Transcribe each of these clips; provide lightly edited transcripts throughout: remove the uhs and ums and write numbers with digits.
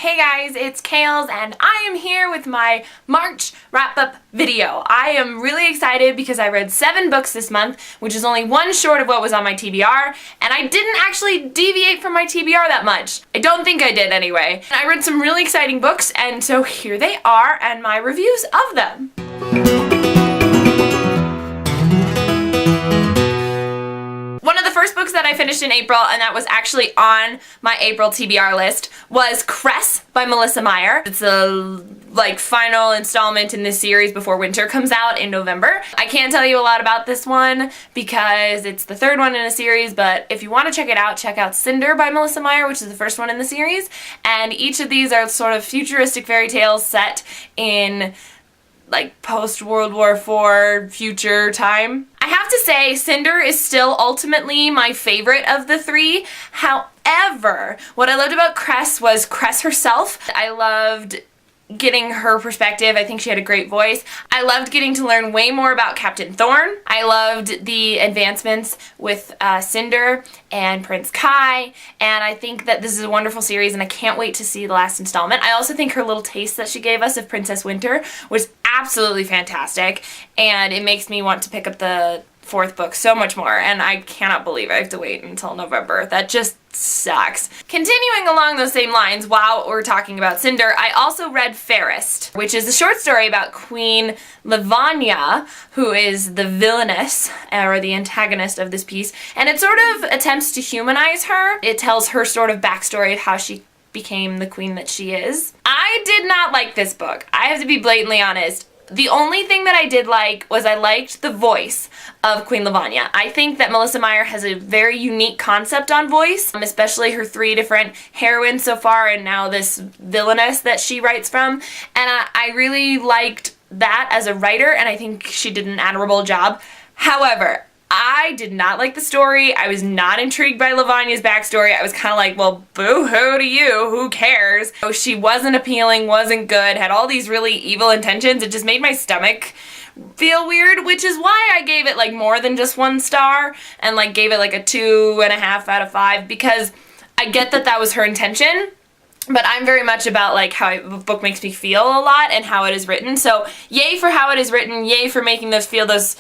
Hey guys, it's Kales and I am here with my March wrap-up video. I am really excited because I read 7 books this month, which is only one short of what was on my TBR, and I didn't actually deviate from my TBR that much. I don't think I did anyway. I read some really exciting books, and so here they are and my reviews of them. One of the first books that I finished in April, and that was actually on my April TBR list, was Cress by Meyer. It's a final installment in this series before winter comes out in November. I can't tell you a lot about this one because it's the third one in a series, but if you want to check out Cinder by Meyer, which is the first one in the series, and each of these are sort of futuristic fairy tales set in post-World War IV future time. I have to say, Cinder is still ultimately my favorite of the 3. However, what I loved about Cress was Cress herself. I loved getting her perspective. I think she had a great voice. I loved getting to learn way more about Captain Thorn. I loved the advancements with Cinder and Prince Kai, and I think that this is a wonderful series and I can't wait to see the last installment. I also think her little taste that she gave us of Princess Winter was absolutely fantastic, and it makes me want to pick up the 4th book so much more, and I cannot believe I have to wait until November. That just sucks. Continuing along those same lines, while we're talking about Cinder, I also read FAIREST, which is a short story about Queen Lavanya, who is the villainess, or the antagonist of this piece, and it sort of attempts to humanize her. It tells her sort of backstory of how she became the queen that she is. I did not like this book. I have to be blatantly honest. The only thing that I did like was I liked the voice of Queen Lavanya. I think that Meyer has a very unique concept on voice, especially her 3 different heroines so far and now this villainess that she writes from. And I really liked that as a writer, and I think she did an admirable job. However, I did not like the story. I was not intrigued by Lavanya's backstory. I was kind of like, well, boo-hoo to you, who cares? So she wasn't appealing, wasn't good, had all these really evil intentions. It just made my stomach feel weird, which is why I gave it more than just 1 star and gave it a 2.5 out of 5, because I get that that was her intention. But I'm very much about how a book makes me feel a lot and how it is written. So yay for how it is written, yay for making us feel those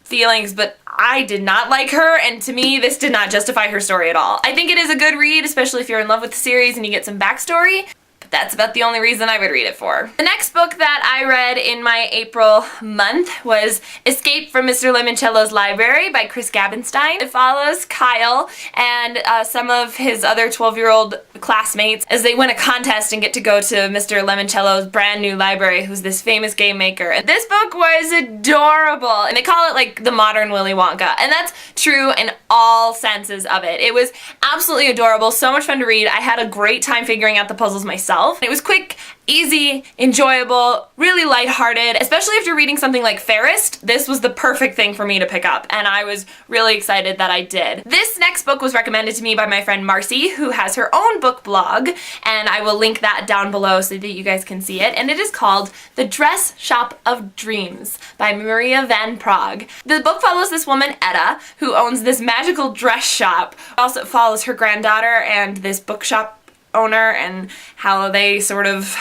feelings, but I did not like her, and to me this did not justify her story at all. I think it is a good read, especially if you're in love with the series and you get some backstory, but that's about the only reason I would read it for. The next book that I read in my April month was Escape from Mr. Limoncello's Library by Gabenstein. It follows Kyle and some of his other 12-year-old classmates as they win a contest and get to go to Mr. Limoncello's brand new library, who's this famous game maker. And this book was adorable, and they call it the modern Willy Wonka, and that's true in all senses of it. It was absolutely adorable, so much fun to read. I had a great time figuring out the puzzles myself. It was quick, easy, enjoyable, really lighthearted, especially after reading something like FAIREST. This was the perfect thing for me to pick up, and I was really excited that I did. This next book was recommended to me by my friend Marcie, who has her own book blog, and I will link that down below so that you guys can see it, and it is called The Dress Shop of Dreams by Maria van Praag. The book follows this woman, Etta, who owns this magical dress shop. It also follows her granddaughter and this bookshop owner and how they sort of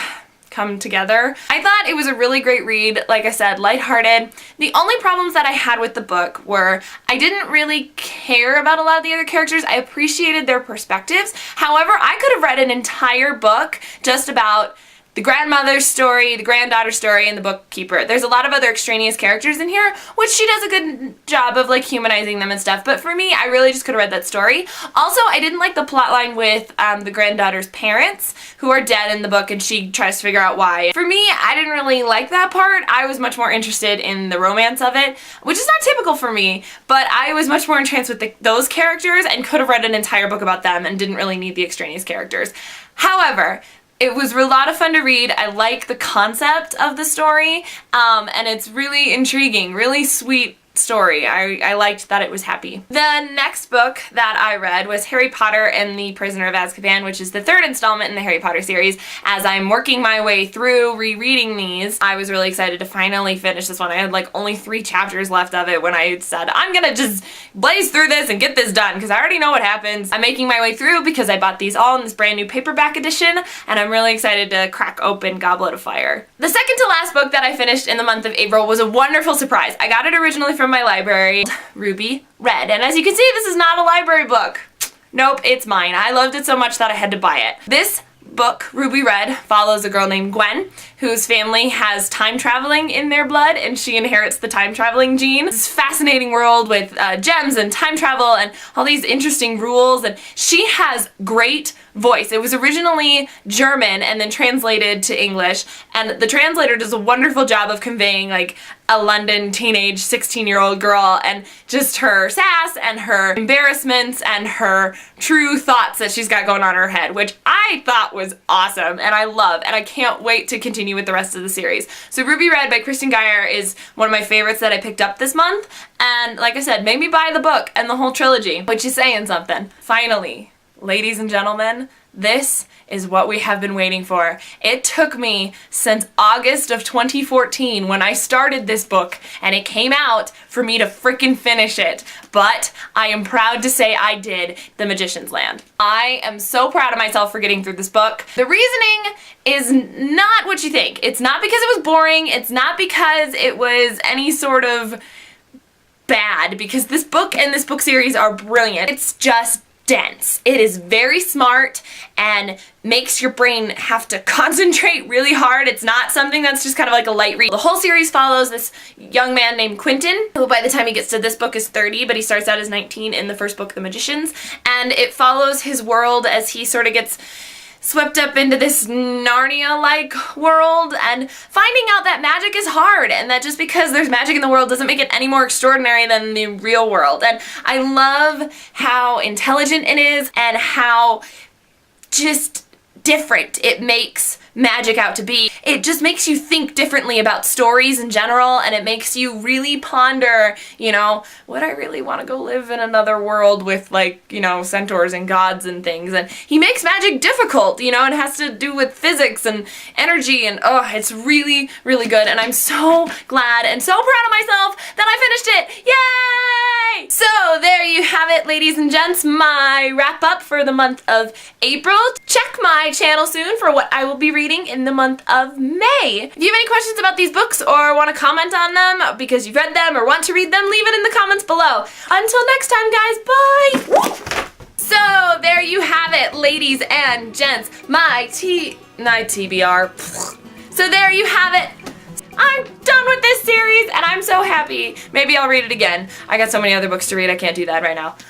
come together. I thought it was a really great read, like I said, lighthearted. The only problems that I had with the book were I didn't really care about a lot of the other characters. I appreciated their perspectives. However, I could have read an entire book just about the grandmother's story, the granddaughter's story, and the bookkeeper. There's a lot of other extraneous characters in here, which she does a good job of humanizing them and stuff, but for me, I really just could have read that story. Also, I didn't like the plotline with the granddaughter's parents, who are dead in the book, and she tries to figure out why. For me, I didn't really like that part. I was much more interested in the romance of it, which is not typical for me, but I was much more entranced with those characters and could have read an entire book about them and didn't really need the extraneous characters. However, it was a lot of fun to read. I like the concept of the story, and it's really intriguing, really sweet story. I liked that it was happy. The next book that I read was Harry Potter and the Prisoner of Azkaban, which is the third installment in the Harry Potter series. As I'm working my way through rereading these, I was really excited to finally finish this one. I had like only 3 chapters left of it when I said, I'm gonna just blaze through this and get this done because I already know what happens. I'm making my way through because I bought these all in this brand new paperback edition, and I'm really excited to crack open Goblet of Fire. The second to last book that I finished in the month of April was a wonderful surprise. I got it originally from my library, Ruby Red, and as you can see, this is not a library book. Nope, it's mine. I loved it so much that I had to buy it. This book, Ruby Red, follows a girl named Gwen, whose family has time traveling in their blood, and she inherits the time traveling gene. This fascinating world with gems and time travel and all these interesting rules, and she has great voice. It was originally German and then translated to English, and the translator does a wonderful job of conveying like a London teenage 16-year-old girl and just her sass and her embarrassments and her true thoughts that she's got going on in her head, which I thought was awesome and I love, and I can't wait to continue with the rest of the series. So Ruby Red by Kiersten Gier is one of my favorites that I picked up this month, and like I said, made me buy the book and the whole trilogy, which is saying something. Finally, ladies and gentlemen, this is what we have been waiting for. It took me since August of 2014 when I started this book and it came out for me to frickin' finish it. But I am proud to say I did. The Magician's Land. I am so proud of myself for getting through this book. The reasoning is not what you think. It's not because it was boring. It's not because it was any sort of bad, because this book and this book series are brilliant. It's just dense. It is very smart and makes your brain have to concentrate really hard. It's not something that's just kind of like a light read. The whole series follows this young man named Quentin, who by the time he gets to this book is 30, but he starts out as 19 in the first book, The Magicians, and it follows his world as he sort of gets swept up into this Narnia-like world, and finding out that magic is hard, and that just because there's magic in the world doesn't make it any more extraordinary than the real world. And I love how intelligent it is and how just different it makes magic out to be. It just makes you think differently about stories in general, and it makes you really ponder, you know, would I really want to go live in another world with, like, you know, centaurs and gods and things? And he makes magic difficult, you know, it has to do with physics and energy, and oh, it's really, really good, and I'm so glad and so proud of myself that I finished it! Yay! So there you have it, ladies and gents, my wrap up for the month of April. Check my channel soon for what I will be reading in the month of May. If you have any questions about these books or want to comment on them because you've read them or want to read them, leave it in the comments below. Until next time, guys, bye! So there you have it, ladies and gents, my TBR. So there you have it. I'm done with this series and I'm so happy. Maybe I'll read it again. I got so many other books to read, I can't do that right now.